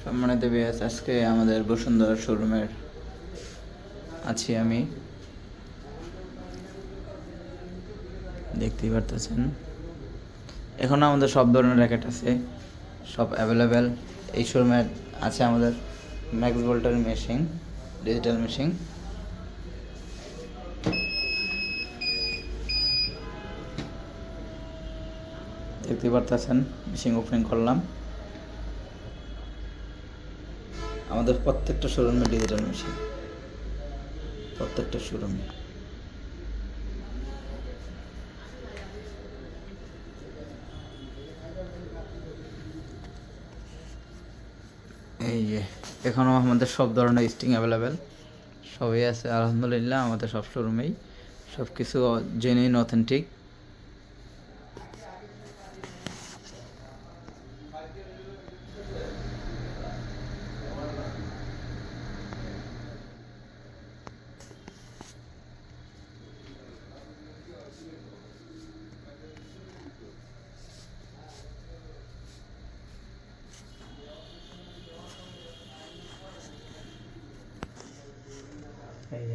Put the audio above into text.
সম্মানিত ভিউয়ার্স, আজকে আমাদের বসুন্ধরা শোরুমের আছি আমি। দেখতেই পারতেছেন এখন আমাদের সব ধরনের র্যাকেট আছে, সব অ্যাভেলেবেল। এই শোরুমে আছে আমাদের ম্যাক্স ভোল্টের মেশিন, ডিজিটাল মেশিন। দেখতেই পারতেছেন মেশিন ওপেনিং করলাম। আমাদের প্রত্যেকটা শোরুমে ডিজিটাল মেশিন, প্রত্যেকটা শোরুমে। এই যে এখনও আমাদের সব ধরনের স্টিং অ্যাভেলেবেল, সবই আছে আলহামদুলিল্লাহ। আমাদের সব শোরুমেই সব কিছু জেনুইন অথেন্টিক। এই